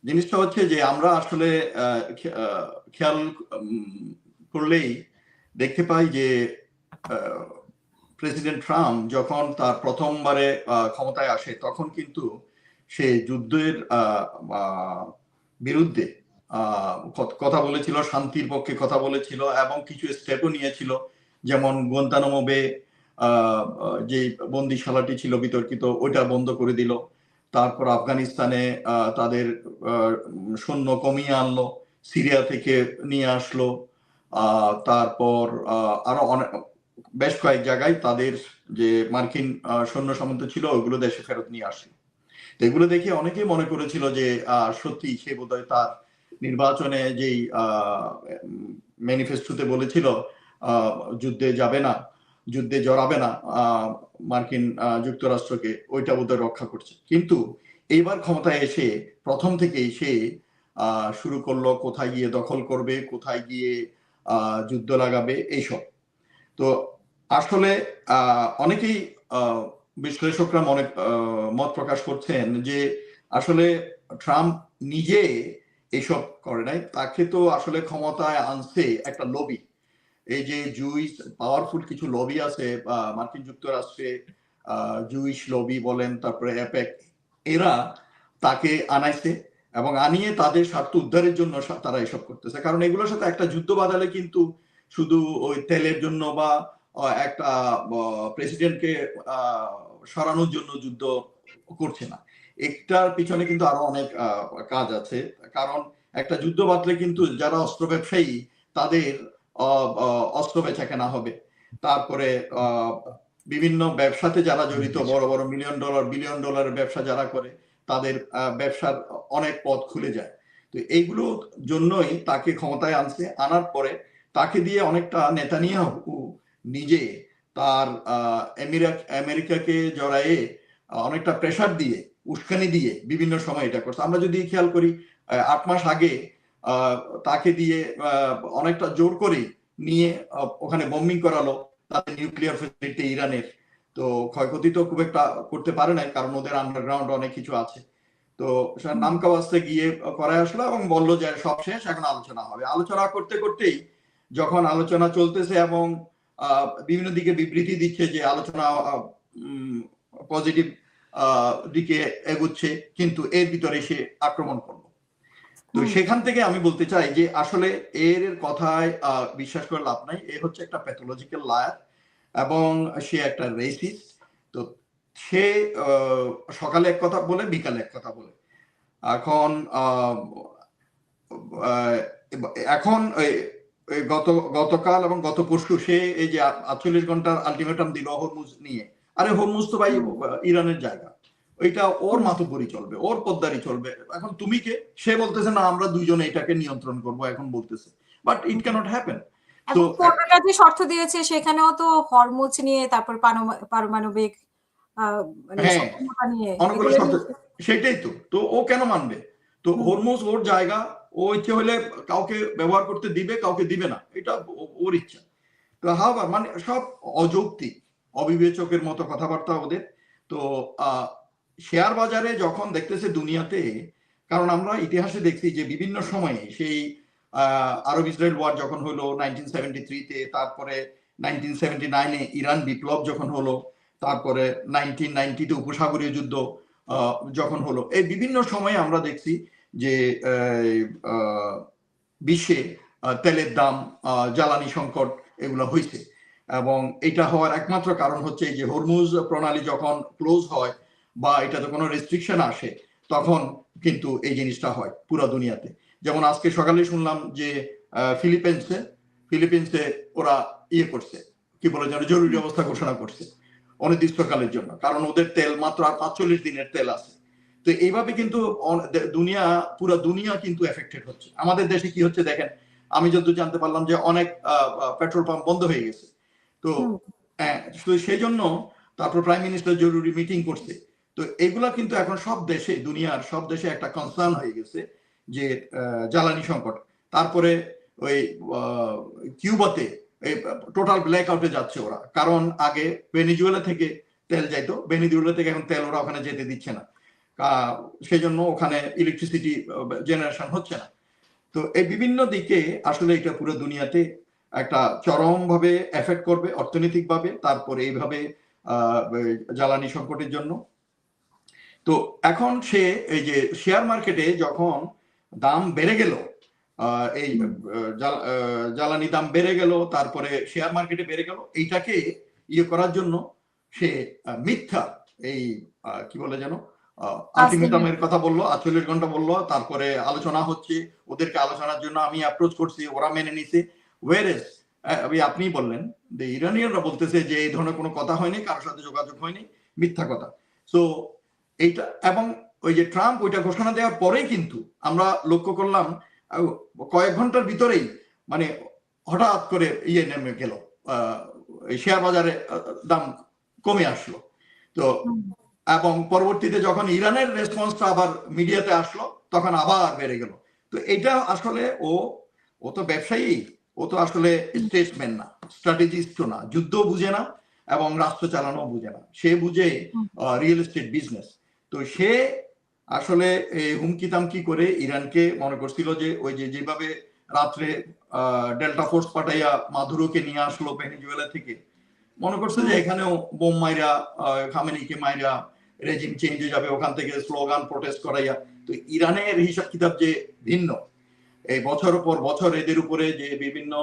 জিনিসটা হচ্ছে যে আমরা আসলে খেয়াল করলেই দেখতে পাই যে প্রেসিডেন্ট ট্রাম্প যখন তার প্রথমবারে ক্ষমতায় আসে তখন কিন্তু সে যুদ্ধের বিরুদ্ধে কথা বলেছিল, শান্তির পক্ষে কথা বলেছিল এবং কিছু স্টেপও নিয়েছিল, যেমন গুয়ান্তানামো বে যে বন্দিশালাটি ছিল বিতর্কিত ওইটা বন্ধ করে দিল। তারপর আফগানিস্তানে তাদের সৈন্য কমিয়ে আনলো, সিরিয়া থেকে নিয়ে আসলো। তারপর আরো অনেক বেশ কয়েক জায়গায় তাদের যে মার্কিন সৈন্য সামন্ত ছিল ওগুলো দেশে ফেরত নিয়ে আসলো। তো এগুলো দেখে অনেকেই মনে করেছিল যে সত্যি সে বোধহয় তার নির্বাচনে যেই ম্যানিফেস্টোতে বলেছিল যুদ্ধে যাবে না, যুদ্ধে জড়াবে না মার্কিন যুক্তরাষ্ট্রকে, ওইটা বোধহয় রক্ষা করছে। কিন্তু এইবার ক্ষমতায় এসে প্রথম থেকেই সে শুরু করলো কোথায় গিয়ে দখল করবে, কোথায় গিয়ে যুদ্ধ লাগাবে, এইসব। তো আসলে অনেকেই বিশ্লেষকরা মত প্রকাশ করছেন যে আসলে ট্রাম্প নিজে এসব করে নাই, তাকে তো আসলে ক্ষমতায় আনছে একটা লবি। এই যে জুইস পাওয়ারফুল কিছু লবি আছে মার্কিন যুক্তরাষ্ট্রে, জুইশ লবি বলেন, তারপরে অ্যাপেক, এরা তাকে আনাইছে এবং আনিয়ে তাদের স্বার্থ উদ্ধারের জন্য তারা এসব করতেছে। কারণ এগুলোর সাথে একটা যুদ্ধ বাদালে কিন্তু শুধু ওই তেলের জন্য বা একটা প্রেসিডেন্টকে সরানোর জন্য যুদ্ধ করছে না, একটার পিছনে কিন্তু আরো অনেক কাজ আছে। কারণ একটা যুদ্ধ বাঁধলে কিন্তু যারা অস্ত্র ব্যবসায়ী তাদের অস্ত্র বেচা কেনা হবে, তারপরে বিভিন্ন ব্যবসাতে যারা জড়িত, বড় বড় মিলিয়ন ডলার বিলিয়ন ডলারের ব্যবসা যারা করে তাদের ব্যবসার অনেক পথ খুলে যায়। তো এইগুলোর জন্যই তাকে ক্ষমতায় আনছে। আনার পরে তাকে দিয়ে অনেকটা নেতানিয়াহু নিজে তার আমেরিকাকে জড়ায়ে অনেকটা প্রেসার দিয়ে, উস্কানি দিয়ে বিভিন্ন সময় এটা করছে। আমরা যদি খেয়াল করি 8 মাস আগে তাকে দিয়ে অনেকটা জোর করে নিয়ে ওখানে বোম্বিং করালো তাদের নিউক্লিয়ার ফ্যাসিলিটি ইরানের। তো ক্ষয়ক্ষতি তো খুব একটা করতে পারে নাই, কারণ ওদের আন্ডারগ্রাউন্ড অনেক কিছু আছে। তো নামকা ওয়াস্তে গিয়ে করায় আসলো এবং বললো যে সব শেষ, এখন আলোচনা হবে। আলোচনা করতে করতেই যখন আলোচনা চলতেছে এবং বিভিন্ন দিকে বিবৃতি দিচ্ছে যে আলোচনা পজিটিভ দিকে এগুচ্ছে, কিন্তু এর ভিতরে সে আক্রমণ করলো। তো সেখান থেকে আমি বলতে চাই যে আসলে এর কথায় বিশ্বাস করে লাভ নাই। এ হচ্ছে একটা প্যাথোলজিক্যাল লায়ার এবং সে একটা রেসিস্ট। তো সে সকালে এক কথা বলে, বিকালে এক কথা বলে। এখন এখন গতকাল এবং গত পরশু সে এই যে 48 ঘন্টার আলটিমেটাম দিল হরমুজ নিয়ে। আরে হরমুজ তো ভাই ইরানের জায়গা, ওইটা ওর মাতুব্বরি চলবে, ওর পদ্মারি চলবে। এখন তুমি কে? সে বলতেছে না আমরা দুইজনে এটাকে নিয়ন্ত্রণ করব, এখন বলতেছে, বাট ইট ক্যানট হ্যাপেন। তো কোনটা যে শর্ত দিয়েছে সেখানেও তো হরমুজ নিয়ে, তারপর পারমাণবিক সক্ষমতা নিয়ে অনেকগুলো শর্ত, সেটাই তো ও কেন মানবে? তো হরমুজ ওর জায়গা, ও ইচ্ছে হলে কাউকে ব্যবহার করতে দিবে, কাউকে দিবে না, এটা ওর ইচ্ছা। তো হাওয়ার মানে সব অযৌক্তিক, অবিবেচকের মতো কথাবার্তা ওদের। তো শেয়ার বাজারে যখন দেখতেছে দুনিয়াতে, কারণ আমরা ইতিহাসে দেখছি যে বিভিন্ন সময়ে সেই আরব ইসরায়েল ওয়ার যখন হলো 1973-তে, তারপরে 1979-এ ইরান বিপ্লব যখন হলো, তারপরে 1990-তে উপসাগরীয় যুদ্ধ যখন হলো, এই বিভিন্ন সময়ে আমরা দেখছি যে বিশ্বে তেলের দাম, জ্বালানি সংকট এগুলো হয়েছে। এবং এটা হওয়ার একমাত্র কারণ হচ্ছে যে হরমুজ প্রণালী যখন ক্লোজ হয় বা এটাতে কোনো রেস্ট্রিকশন আসে, তখন কিন্তু এই জিনিসটা হয় পুরো দুনিয়াতে। যেমন আজকে সকালে শুনলাম যে ফিলিপিন্সে ওরা ইয়ে করছে, কি বলে যেন, জরুরি অবস্থা ঘোষণা করছে অনির্দিষ্টকালের জন্য, কারণ ওদের তেল মাত্র আর 45 দিনের তেল আছে। তো এইভাবে কিন্তু পুরো দুনিয়া কিন্তু এফেক্টেড হচ্ছে। আমাদের দেশে কি হচ্ছে দেখেন, আমি যতদূর জানতে পারলাম যে অনেক পেট্রোল পাম্প বন্ধ হয়ে গেছে। তো সেই জন্য তারপর প্রাইম মিনিস্টার জরুরি মিটিং করছে। তো এগুলা কিন্তু এখন সব দেশে, দুনিয়ার সব দেশে একটা কনসার্ন হয়ে গেছে যে জ্বালানি সংকট। তারপরে ওই কিউবাতে টোটাল ব্ল্যাক আউটে যাচ্ছে ওরা, কারণ আগে ভেনিজুয়েলা থেকে তেল যাইতো, ভেনিজুয়েলা থেকে এখন তেল ওরা ওখানে যেতে দিচ্ছে না। সেজন্য ওখানে ইলেকট্রিসিটি জেনারেশন হচ্ছে না। তো এই বিভিন্ন দিকে আসলে এটা পুরো দুনিয়াতে একটা চরমভাবে এফেক্ট করবে অর্থনৈতিকভাবে, তারপরে এইভাবে জ্বালানি সংকটের জন্য। তো এখন সে এই যে শেয়ার মার্কেটে যখন দাম বেড়ে গেল, এই জ্বালানি দাম বেড়ে গেল, তারপরে শেয়ার মার্কেটে বেড়ে গেল, এইটাকে ইয়ে করার জন্য সে মিথ্যা এই কি বলে যেন আলটিমেটামের কথা বললো, 48 ঘন্টা বললো, তারপরে আলোচনা হচ্ছে, ওদেরকে আলোচনার জন্য আমি অ্যাপ্রোচ করছি, ওরা মেনে নিছে। ওয়েরেস আপনি বললেন যে ইরানিয়ানরা বলতেছে যে এই ধরনের কোনো কথা হয়নি, কারোর সাথে যোগাযোগ হয়নি, মিথ্যা কথা। সো এইটা, এবং ওই যে ট্রাম্প ওইটা ঘোষণা দেওয়ার পরেই কিন্তু আমরা লক্ষ্য করলাম কয়েক ঘন্টার ভিতরেই মানে হঠাৎ করে ইয়ে নেমে গেল, শেয়ার বাজারে দাম কমে আসলো। তো এবং পরবর্তীতে যখন ইরানের রেসপন্সটা আবার মিডিয়াতে আসলো তখন আবার বেড়ে গেল। তো এটা আসলে ও তো ব্যবসায়ী, ও তো আসলে স্টেটসম্যান না, স্ট্র্যাটেজিস্ট না, যুদ্ধ বুঝে না এবং রাষ্ট্র চালানো বুঝে না, সে বুঝে রিয়েল এস্টেট বিজনেস। তো সে আসলে হুমকি তামকি করে ইরানকে মনে করছিল যে ওই যে যেভাবে রাত্রে ডেল্টা ফোর্স পাঠাইয়া মাদুরোকে নিয়ে আসলো ভেনেজুয়েলা থেকে, মনে করছে যে এখানেও বোম মাইরা খামেনিকে মাইরা রেজিম চেঞ্জ হয়ে যাবে, ওখান থেকে স্লোগান প্রোটেস্ট করাইয়া। তো ইরানের হিসাব কিতাব যে ভিন্ন, এই বছর পর বছর এদের উপরে যে বিভিন্ন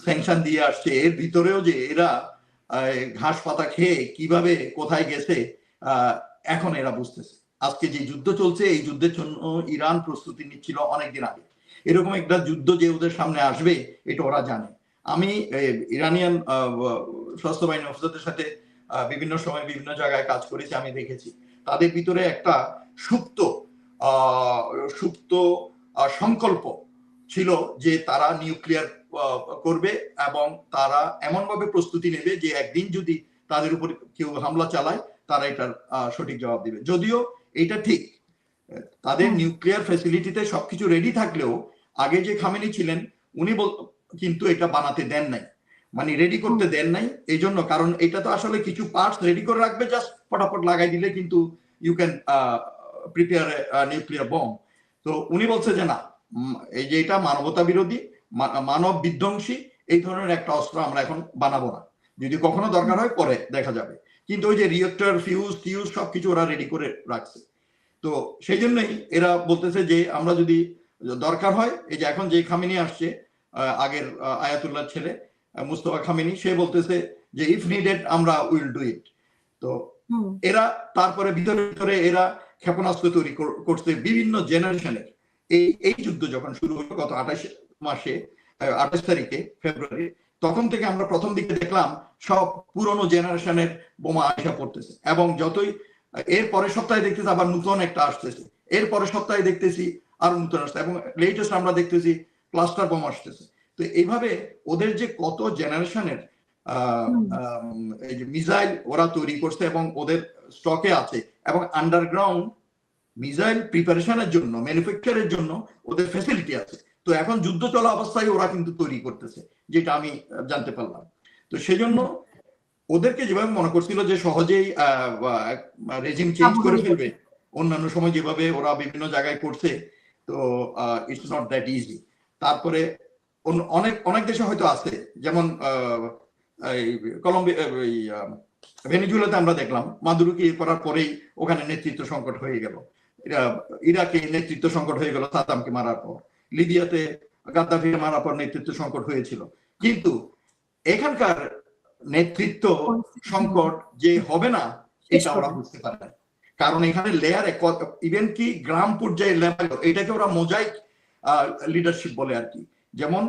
স্যাংশন দিয়ে আসছে, এর ভিতরেও যে এরা ঘাস পাতা খেয়ে কিভাবে কোথায় গেছে এখন এরা বুঝতেছে। আজকে যে যুদ্ধ চলছে, এই যুদ্ধের জন্য ইরান প্রস্তুতি নিচ্ছিল অনেকদিন আগে। এরকম একটা যুদ্ধ যে ওদের সামনে আসবে এটা ওরা জানে। আমি ইরানিয়ান সশস্ত্র বাহিনী অফিসারদের সাথে বিভিন্ন সময় বিভিন্ন জায়গায় কাজ করেছি, আমি দেখেছি তাদের ভিতরে একটা সুপ্ত সংকল্প ছিল যে তারা নিউক্লিয়ার করবে এবং তারা এমন ভাবে প্রস্তুতি নেবে যে একদিন যদি তাদের উপর কেউ হামলা চালায় তারা এটার সঠিক জবাব দিবে। যদিও এটা ঠিক, তাদের নিউক্লিয়ার ফ্যাসিলিটিতে সবকিছু রেডি থাকলেও আগে যে খামেনি ছিলেন উনি কিন্তু এটা বানাতে দেন নাই, মানে রেডি করতে দেন নাই। এই জন্য, কারণ এটা তো আসলে কিছু পার্টস রেডি করে রাখবে, জাস্ট ফটাফট লাগাই দিলে কিন্তু you can prepare nuclear bomb. তো উনি বলছে যে না, এই যে এটা মানবতা বিরোধী, মানব বিধ্বংসী, এই ধরনের একটা অস্ত্র আমরা এখন বানাবো না, যদি কখনো দরকার হয় পরে দেখা যাবে। কিন্তু ওই যে রিয়েক্টর ফিউজ সবকিছু ওরা রেডি করে রাখছে। তো সেই জন্যই এরা বলতেছে যে আমরা যদি দরকার হয়, এই যে এখন যে খামেনি আসছে, আগের আয়াতুল্লাহ ছেলে মুস্তফা খামেনি, সে বলতেছে যে ইফ নিডেড আমরা উইল ডু ইট। তো এরা তারপরে ভিতরে ভিতরে এরা ক্ষেপণাস্ত্র তৈরি করছে বিভিন্ন জেনারেশনের। এই যুদ্ধ যখন শুরু হলো গত 28 তারিখে ফেব্রুয়ারি, তখন থেকে আমরা প্রথম দিকে দেখলাম সব পুরনো জেনারেশনের বোমা আসা পড়তেছে, এবং যতই এর পরের সপ্তাহে দেখতেছি আবার নতুন একটা আসতেছে, এর পরের সপ্তাহে দেখতেছি আরো নতুন আসছে, এবং লেটেস্ট আমরা দেখতেছি ক্লাস্টার বোম আসতেছে। তো এইভাবে ওদের যে কত জেনারেশনের এই যে মিসাইল ওরা তৈরি করছে এবং ওদের স্টকে আছে, এবং আন্ডারগ্রাউন্ড মিসাইল প্রিপারেশনের জন্য, ম্যানুফ্যাকচারের জন্য ওদের ফ্যাসিলিটি আছে। তো এখন যুদ্ধ চলা অবস্থায় ওরা কিন্তু তৈরি করতেছে, যেটা আমি জানতে পারলাম। তো সেজন্য ওদেরকে যেভাবে মনে করছিল যে সহজেই রেজিম চেঞ্জ করে ফেলবে, অন্যান্য সময় যেভাবে ওরা বিভিন্ন জায়গায় করছে, তো ইটস নট দ্যাট ইজি। তারপরে অনেক অনেক দেশে হয়তো আছে, যেমন কলম্বিয়া, ভেনেজুয়েলাতে আমরা দেখলাম মাদুরোকে করার পরেই ওখানে নেতৃত্ব সংকট হয়ে গেল, ইরাকে নেতৃত্ব সংকট হয়ে গেল সাদ্দামকে মারার পর, লিবিয়াতে গাদ্দাফিকে মারার পর নেতৃত্ব সংকট হয়েছিল। কিন্তু এখানকার নেতৃত্ব সংকট যে হবে না এটা ওরা বুঝতে পারে না, কারণ এখানে লেয়ারে, ইভেন কি গ্রাম পর্যায়ে লেভেল, এটাকে ওরা মোজাইক লিডারশিপ বলে আর কি। যেমন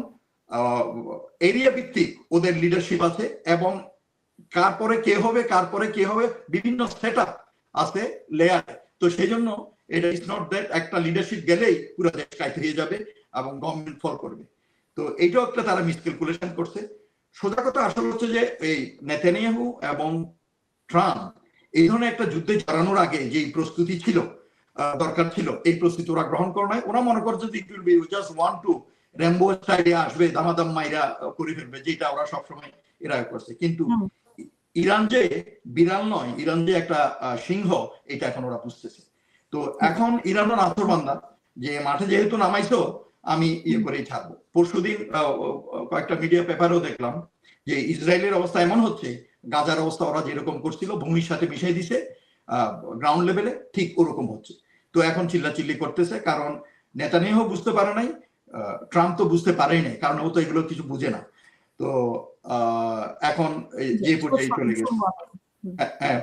এরিয়া ভিত্তিক ওদের লিডারশিপ আছে, এবং কার পরে কে হবে, কার পরে কে হবে, বিভিন্ন সেট আপ আছে লেয়ার। তো সেই জন্য এটা ইজ নট দ্যাট একটা লিডারশিপ গেলেই পুরো দেশ কাইতে হয়ে যাবে এবং গভর্নমেন্ট ফল করবে। তো এইটাও একটা তারা মিসক্যালকুলেশন করছে। সোজা কথা আসলে হচ্ছে যে এই নেতানিয়াহু এবং ট্রাম্প এই ধরনের একটা যুদ্ধে জড়ানোর আগে যে প্রস্তুতি ছিল, দরকার ছিল, এই প্রস্তুতি ওরা গ্রহণ করে নাই। ওরা মনে করছে যে it will be just one two Rambo স্টাইলে আসবে, দামাদাম মাইরা করে ফেলবে, যেটা ওরা সবসময় এরা করছে। কিন্তু ইরান যে বিড়াল নয়, ইরান যে একটা সিংহ, এটা এখন ওরা বুঝতেছে। তো এখন ইরানও নাছোড়বান্দা যে মাঠে যেহেতু নামাইছো আমি করেই ছাড়বো। পরশুদিন কয়েকটা মিডিয়া পেপারেও দেখলাম যে ইসরায়েলের অবস্থা এমন হচ্ছে, গাজার অবস্থা ওরা যেরকম করছিল ভূমির সাথে মিশিয়ে দিছে গ্রাউন্ড লেভেলে, ঠিক ওরকম হচ্ছে। তো এখন চিল্লাচিল্লি করতেছে, কারণ নেতানিয়াহু বুঝতে পারে নাই, ট্রাম্প তো বুঝতে পারেই নাই, কারণ ও তো এগুলো কিছু বুঝে না। তো এখন যে পর্যায়ে চলে গেছে,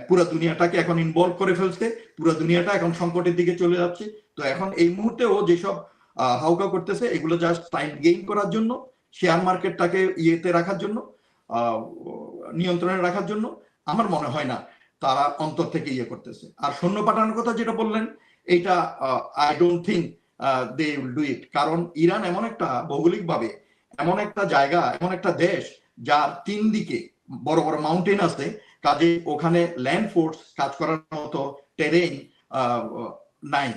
পুরো দুনিয়াটাকে এখন ইনভলভ করে ফেলছে, পুরো দুনিয়াটা এখন সংকটের দিকে চলে যাচ্ছে। তো এখন এই মুহূর্তে ও যেসব হাউকা করতেছে এগুলো জাস্ট টাইম গেইন করার জন্য, শেয়ার মার্কেটটাকে ইয়েতে রাখার জন্য, নিয়ন্ত্রণে রাখার জন্য। আমার মনে হয় না তারা অন্তর থেকে ইয়ে করতেছে। আর সৈন্য পাঠানোর কথা যেটা বললেন, এটা I don't think they will do it. কারণ ইরান এমন একটা ভৌগোলিকভাবে এমন একটা জায়গা, এমন একটা দেশ যার 3 দিকে বড় বড় মাউন্টেন আছে, কাজে ওখানে ল্যান্ড ফোর্স কাজ করার মতো টেরেন নাই।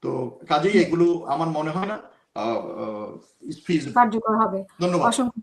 তো কাজেই এগুলো আমার মনে হয় না কার্যকর হবে। ধন্যবাদ। অসংখ্য